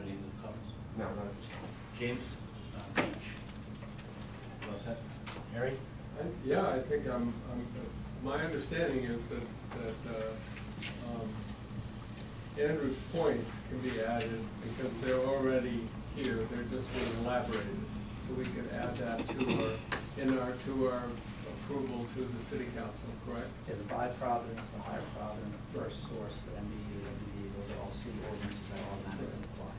any other comments? No, not at this time. James, Beach. Well said. Harry? Yeah, I think my understanding is that Andrew's points can be added because they're already here. They're just being elaborated. So we could add that to our approval to the city council, correct? Yeah, the by Providence, the higher Providence, the first source, the MBU, those are all city ordinances that automatically apply.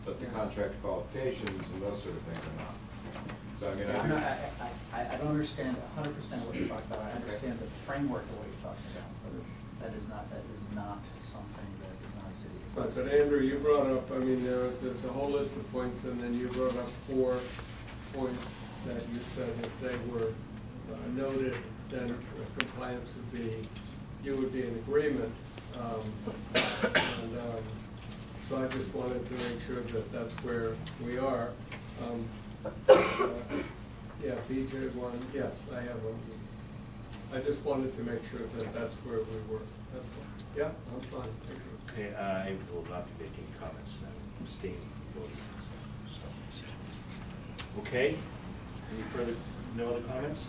But the contract qualifications and those sort of things are not. So I mean, I don't understand 100% what you're talking about. I understand the framework of what you're talking about, but that is not something that is not a city. But Andrew, you brought up, I mean, there's a whole list of points, and then you brought up 4 points that you said if they were noted, then compliance would be, you would be in agreement. So I just wanted to make sure that that's where we are. Yeah, BJ one, yes, I have one. I just wanted to make sure that that's where we were. That's all. Yeah, I'm fine. Thank you. Okay, I will not be making comments. I'm abstaining from voting. Okay. Any further? No other comments?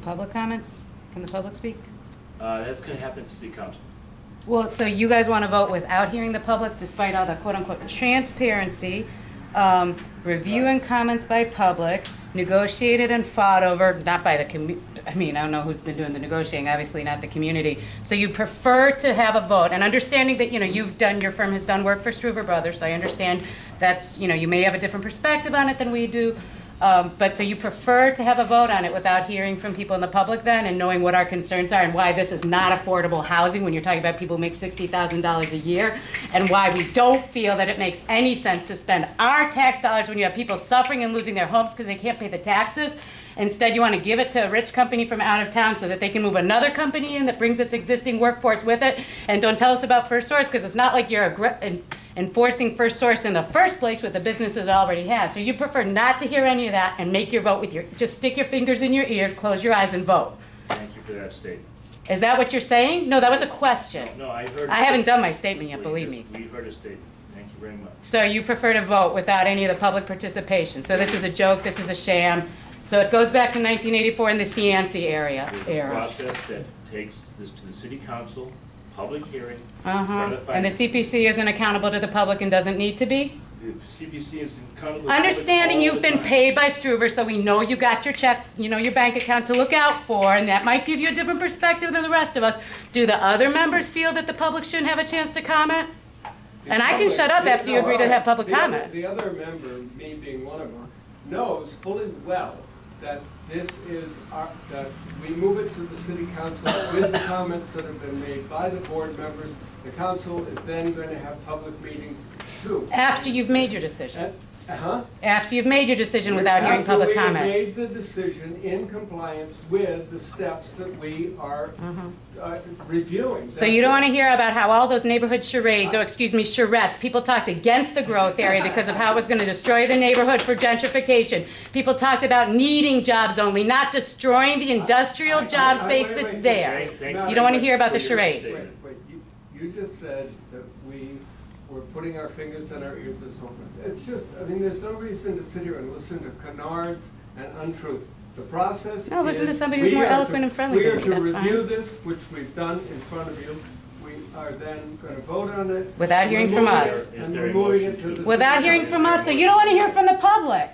Public comments? Can the public speak? That's going to happen at City Council. Well, so you guys want to vote without hearing the public, despite all the quote-unquote transparency, review and comments by public, negotiated and fought over, not by the community. I mean, I don't know who's been doing the negotiating, obviously not the community. So you prefer to have a vote, and understanding that, you know, your firm has done work for Struver Brothers, so I understand that's, you know, you may have a different perspective on it than we do. But so you prefer to have a vote on it without hearing from people in the public then, and knowing what our concerns are and why this is not affordable housing when you're talking about people who make $60,000 a year, and why we don't feel that it makes any sense to spend our tax dollars when you have people suffering and losing their homes because they can't pay the taxes. Instead, you want to give it to a rich company from out of town so that they can move another company in that brings its existing workforce with it. And don't tell us about First Source, because it's not like you're enforcing First Source in the first place with the businesses it already has. So you prefer not to hear any of that and make your vote with just stick your fingers in your ears, close your eyes, and vote. Thank you for that statement. Is that what you're saying? No, that was a question. No, I heard. I haven't done my statement yet, believe me. We heard a statement. Thank you very much. So you prefer to vote without any of the public participation. So this is a joke, this is a sham. So it goes back to 1984 in the Cianci era. The process that takes this to the City Council, public hearing. And the CPC isn't accountable to the public and doesn't need to be? The CPC is accountable. Understanding you've been paid by Struver, so we know you got your check, you know, your bank account to look out for, and that might give you a different perspective than the rest of us. Do the other members feel that the public shouldn't have a chance to comment? And I can shut up after you agree to have public comment. The other member, me being one of them, knows fully well that this is that we move it to the City Council with the comments that have been made by the board members. The council is then going to have public meetings too. After you've made your decision. After you've made your decision without hearing public comment. After we made the decision in compliance with the steps that we are reviewing. So you don't want to hear about how all those neighborhood charades, or excuse me, charrettes, people talked against the growth area because of how it was going to destroy the neighborhood for gentrification. People talked about needing jobs only, not destroying the industrial job space that's there. You don't want to hear about the charades. You just said that we were putting our fingers in our ears and so forth. It's just, I mean, there's no reason to sit here and listen to canards and untruth. The process No, listen to somebody who's more eloquent and friendly than me, that's fine. We are to review this, which we've done in front of you. We are then going to vote on it. Without hearing from us. And we're moving it to the Without hearing from us, so you don't want to hear from the public.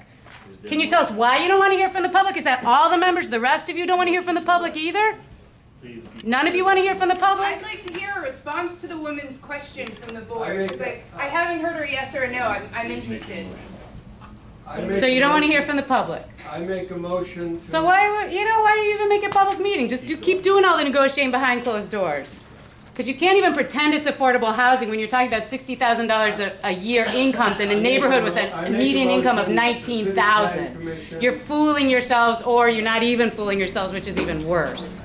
Can you tell us why you don't want to hear from the public? Is that all the members, the rest of you don't want to hear from the public either? None of you want to hear from the public? I'd like to hear a response to the woman's question from the board. I haven't heard her yes or no. I'm interested. So you don't want to hear from the public? I make a motion to... So why do you even make a public meeting? Just keep doing all the negotiating behind closed doors. Because you can't even pretend it's affordable housing when you're talking about $60,000 a year incomes in a neighborhood with a median income of $19,000. You're fooling yourselves, or you're not even fooling yourselves, which is even worse.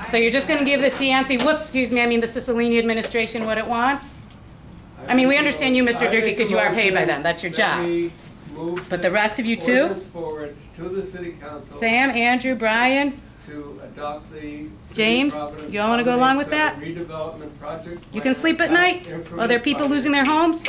So you're just going to give the Cianci, the Cicilline administration what it wants? I mean, we understand you, Mr. Durkee, because you are paid by them. That's your job. But the rest of you too? Forward to the City Council. Sam, Andrew, Brian? To adopt the City of James, Providence you all wanna go along with Center that? redevelopment project. You can sleep at night? Are there people losing their homes?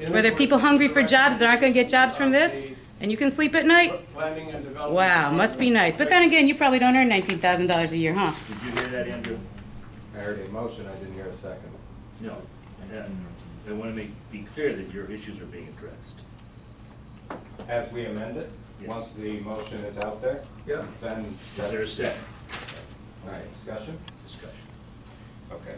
Are there people hungry for jobs that aren't gonna get jobs from this? And you can sleep at night? Planning and development. Wow, must be nice. But then again, you probably don't earn $19,000 a year, huh? Did you hear that, Andrew? I heard a motion, I didn't hear a second. No. I want to be clear that your issues are being addressed. As we amend it, Yes. once the motion is out there, Yeah. then Is there a that's. second All right, discussion? discussion? Okay.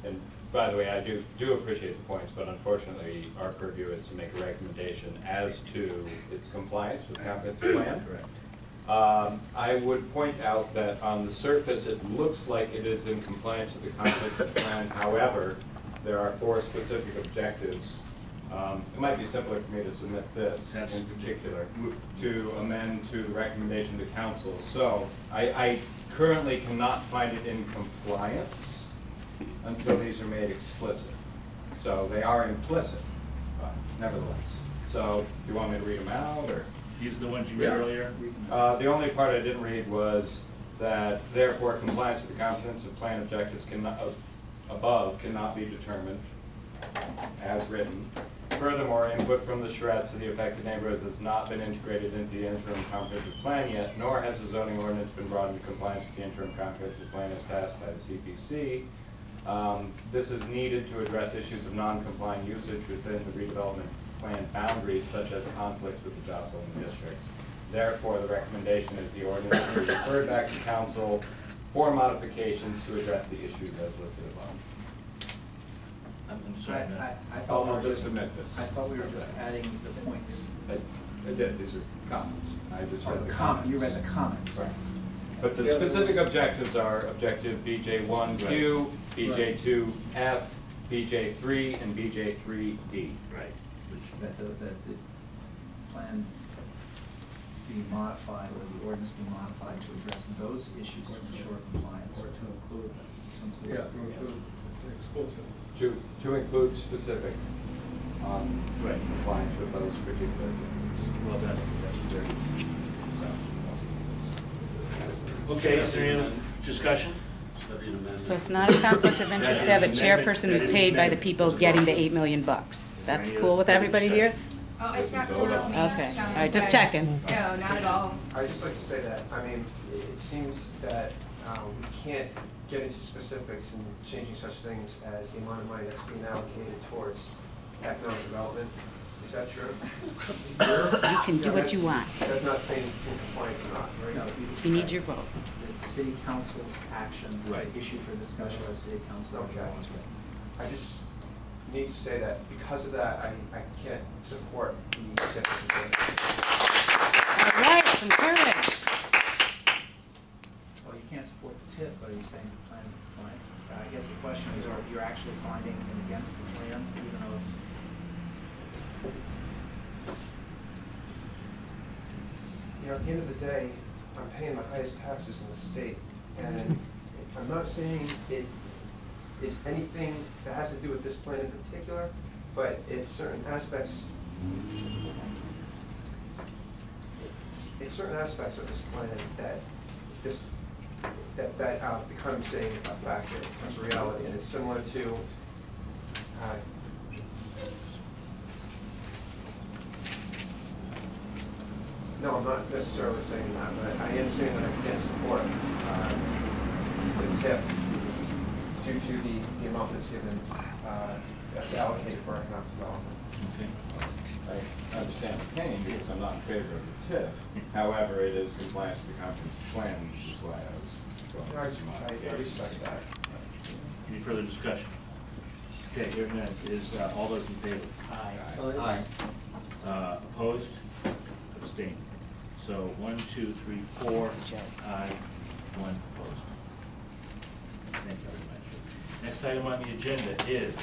And by the way, I do appreciate the points, but unfortunately, our purview is to make a recommendation as to its compliance with the comprehensive plan. Correct. I would point out that on the surface, it looks like it is in compliance with the comprehensive plan. However, there are 4 specific objectives. It might be simpler for me to submit this in particular to amend to the recommendation to council. So I currently cannot find it in compliance until these are made explicit. So they are implicit, but nevertheless. So do you want me to read them out, or? These are the ones you read earlier? The only part I didn't read was that therefore compliance with the comprehensive plan objectives above cannot be determined as written. Furthermore, input from the charrettes of the affected neighborhoods has not been integrated into the interim comprehensive plan yet, nor has the zoning ordinance been brought into compliance with the interim comprehensive plan as passed by the CPC. This is needed to address issues of non-compliant usage within the redevelopment plan boundaries, such as conflicts with the job zoning districts. Therefore, the recommendation is the ordinance be referred back to council for modifications to address the issues as listed above. I'm sorry. I I'll thought we were just just, submit this. I thought we were just adding the points. I did, these are comments. I just Or read the the comment, comments. you read the comments. Right. But the specific objectives are objective BJ1Q, BJ2F, BJ3, and BJ3D. Right. Which, That the plan be modified, or the ordinance be modified to address those issues to ensure compliance. Or to include. Yeah, to include exclusive. To include specific right. compliance with those particular things. Well done. That's very. So, Okay, is there any other discussion? So it's not a conflict of interest to have a chairperson who's paid by the people getting the $8 million. That's cool with everybody here? Oh, it's not cool with me. Okay, No, all right, just sorry. checking. No, not at all. I'd just like to say that, I mean, it seems that we can't get into specifics in changing such things as the amount of money that's being allocated towards economic development. Is that true? You can do what you want. That's not saying it's in compliance or not, No, right? You need your vote. It's the city council's action, it's Right. an issue for discussion by the city council. Okay. I just need to say that because of that, I can't support the TIF. All right, some courage. Well, you can't support the TIF, but are you saying the plan's in compliance? I guess the question is, are you actually finding it against the plan, even though it's? You know, at the end of the day, I'm paying the highest taxes in the state, and I'm not saying it is anything that has to do with this plan in particular, but it's certain aspects of this plan that becomes a factor, becomes a reality, and it's similar to no, I'm not necessarily saying that, but I am saying that I can't support the TIF due to the amount that's given, that's allocated for economic development. Okay. I understand the pain because I'm not in favor of the TIF. However, it is compliant with the comprehensive plan, which is why I was going through some I modifications. respect that. Any further discussion? Okay, hearing none, is all those in favor? Aye. Opposed? Abstained. So 1, 2, 3, 4, aye, 1 opposed. Thank you very much. Next item on the agenda is